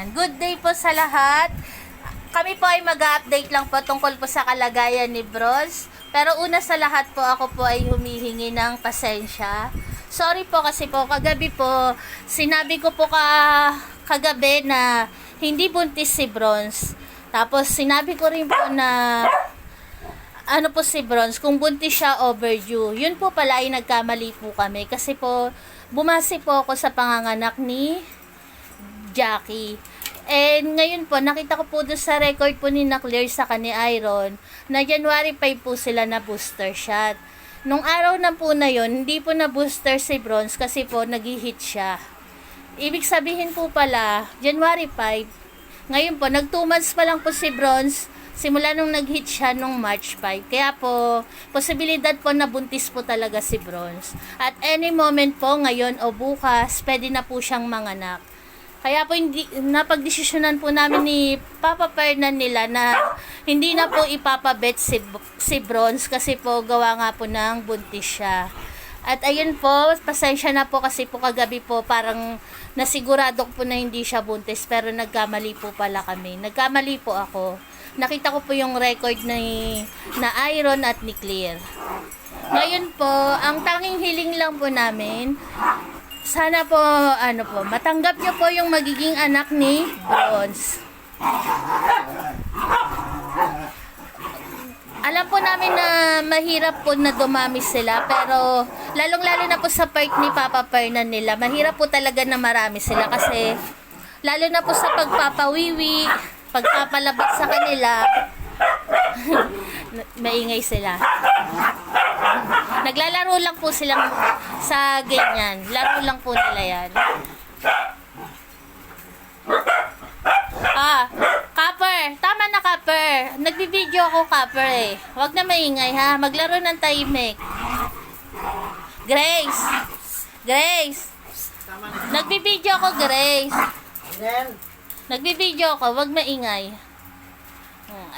Ayan. Good day po sa lahat. Kami po ay mag-update lang po tungkol po sa kalagayan ni Bronze. Pero una sa lahat po, ako po ay humihingi ng pasensya. Sorry po kasi po, kagabi po, sinabi ko po kagabi na hindi buntis si Bronze. Tapos sinabi ko rin po na ano po si Bronze, kung buntis siya, overdue. Yun po pala ay nagkamali po kami. Kasi po, bumase po ako sa panganganak ni Jackie. And ngayon po, nakita ko po doon sa record po ni Claire sa ni Iron na January 5 po sila na booster shot. Nung araw na po na yon, hindi po na booster si Bronze kasi po nag-hit siya. Ibig sabihin po pala, January 5, ngayon po, nag 2 months pa lang po si Bronze simula nung nag-hit siya nung March 5. Kaya po, posibilidad po na buntis po talaga si Bronze. At any moment po, ngayon o bukas, pwede na po siyang manganak. Kaya po hindi napagdesisyonan po namin ni Papa Fernan nila na hindi na po ipapabet si Bronze kasi po gawa nga po ng buntis siya. At ayun po, pasensya na po kasi po kagabi po parang nasigurado po na hindi siya buntis pero nagkamali po pala kami. Nagkamali po ako. Nakita ko po yung record na Iron at ni Claire. Ngayon po, ang tanging hiling lang po namin, sana po, matanggap niyo po yung magiging anak ni Bronze. Alam po namin na mahirap po na dumami sila, pero lalong-lalo na po sa part ni Papa Fernan nila, mahirap po talaga na marami sila kasi lalo na po sa pagpapawiwi, pagpapalabas sa kanila, maingay sila. Naglalaro lang po silang sa ganyan. Laro lang po nila yan. Copper. Tama na, Copper. Nagbibideo ako, Copper eh. Huwag na maingay ha. Maglaro ng tahimik. Grace. Grace. Nagbibideo ako, Grace. Nagbibideo ako. Huwag maingay.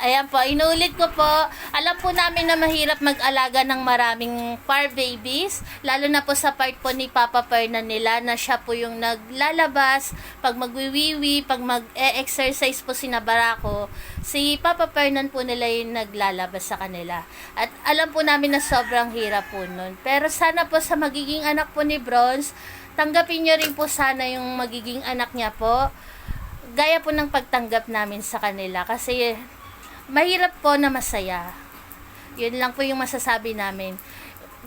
Ayan po, inulit ko po. Alam po namin na mahirap mag-alaga ng maraming fur babies, lalo na po sa part po ni Papa Fernan nila na siya po yung naglalabas, pag magwiwiwi, pag mag-exercise po si Barako, si Papa Fernan po nila yung naglalabas sa kanila. At alam po namin na sobrang hirap po nun. Pero sana po sa magiging anak po ni Bronze, tanggapin nyo rin po sana yung magiging anak niya po, gaya po ng pagtanggap namin sa kanila. Kasi mahirap po na masaya. Yun lang po yung masasabi namin.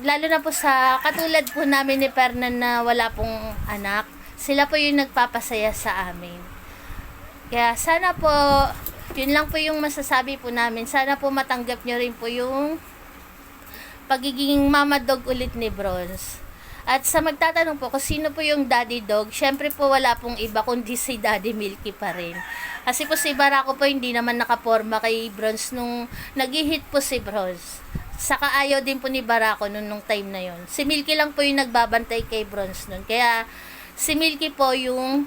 Lalo na po sa katulad po namin ni Fernan na wala pong anak. Sila po yung nagpapasaya sa amin. Kaya sana po, yun lang po yung masasabi po namin. Sana po matanggap nyo rin po yung pagiging mama dog ulit ni Bronze. At sa magtatanong po kung sino po yung daddy dog, syempre po wala pong iba kundi si Daddy Milky pa rin. Kasi po si Barako po hindi naman nakaporma kay Bronze nung nag-hit po si Bronze. Saka ayaw din po ni Barako nung time na yon. Si Milky lang po yung nagbabantay kay Bronze nun. Kaya si Milky po yung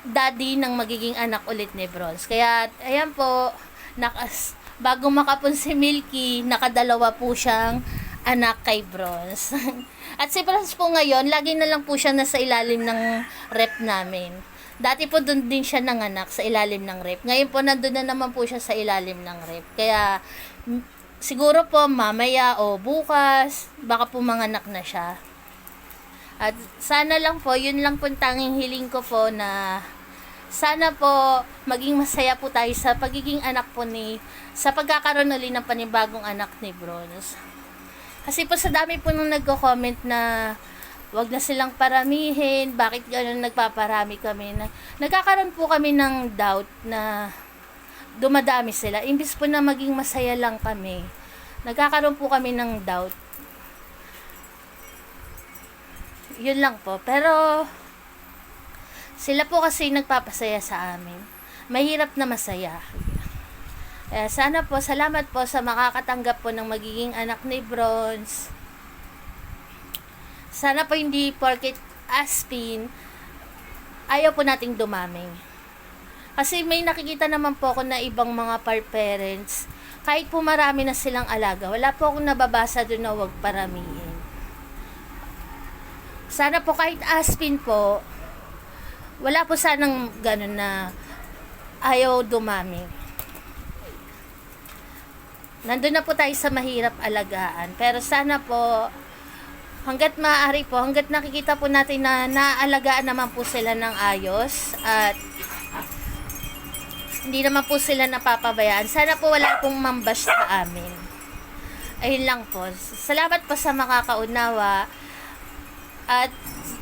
daddy ng magiging anak ulit ni Bronze. Kaya ayan po, bago makapon si Milky, nakadalawa po siyang anak kay Bronze. At si Bronze po ngayon, lagi na lang po siya nasa ilalim ng rep namin. Dati po doon din siya nanganak sa ilalim ng rep. Ngayon po nandun na naman po siya sa ilalim ng rep. Kaya siguro po mamaya o bukas, baka po manganak na siya. At sana lang po, yun lang po tanging hiling ko po na sana po maging masaya po tayo sa pagiging anak po sa pagkakaroon ulit ng panibagong anak ni Bronze. Kasi po sa dami po nung nagko-comment na wag na silang paramihin, bakit gano'n nagpaparami kami. Nagkakaroon po kami ng doubt na dumadami sila. Imbis po na maging masaya lang kami, nagkakaroon po kami ng doubt. Yun lang po. Pero sila po kasi nagpapasaya sa amin. Mahirap na masaya. Sana po, salamat po sa makakatanggap po ng magiging anak ni Bronze. Sana po hindi porket aspin, ayaw po nating dumaming. Kasi may nakikita naman po ako na ibang mga parents, kahit po marami na silang alaga, wala po akong nababasa doon na huwag paramihin. Sana po kahit aspin po, wala po sanang ganun na ayaw dumami. Nandun na po tayo sa mahirap alagaan. Pero sana po, hanggat maaari po, hanggat nakikita po natin na naaalagaan naman po sila ng ayos at hindi naman po sila napapabayaan. Sana po wala pong mambash sa amin. Ayun lang po. Salamat po sa makakaunawa. At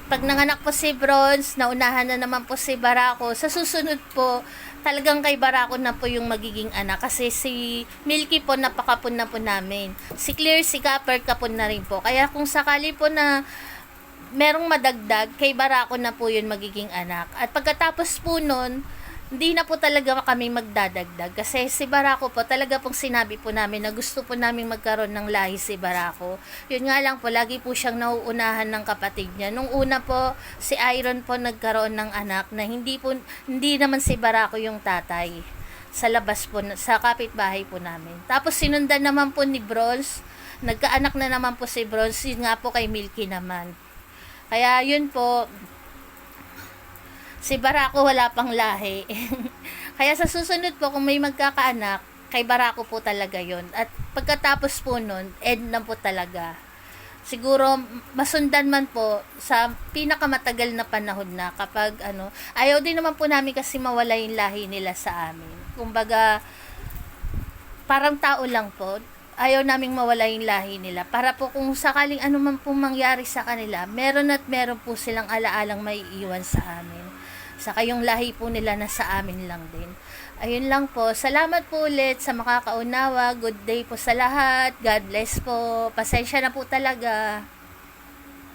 pag nanganak po si Bronze, naunahan na naman po si Barako. Sa susunod po, talagang kay Barako na po yung magiging anak. Kasi si Milky po, napakapon na po namin. Si Clear, si Copper, kapon na rin po. Kaya kung sakali po na merong madagdag, kay Barako na po yun magiging anak. At pagkatapos po nun, hindi na po talaga kami magdadagdag. Kasi si Barako po, talaga pong sinabi po namin na gusto po namin magkaroon ng lahi si Barako. Yun nga lang po, lagi po siyang nauunahan ng kapatid niya. Nung una po, si Iron po nagkaroon ng anak na hindi naman si Barako yung tatay. Sa labas po, sa kapitbahay po namin. Tapos sinundan naman po ni Bronze, nagkaanak na naman po si Bronze, yun nga po kay Milky naman. Kaya yun po, si Barako wala pang lahi. Kaya sa susunod po, kung may magkakaanak, kay Barako po talaga yon. At pagkatapos po nun, end na po talaga. Siguro, masundan man po sa pinakamatagal na panahon na kapag ayaw din naman po namin kasi mawala yung lahi nila sa amin. Kumbaga, parang tao lang po, ayaw naming mawala yung lahi nila. Para po kung sakaling ano man pong mangyari sa kanila, meron at meron po silang alaalang may iwan sa amin. Saka yung lahi po nila na sa amin lang din. Ayun lang po. Salamat po ulit sa makakaunawa. Good day po sa lahat. God bless po. Pasensya na po talaga.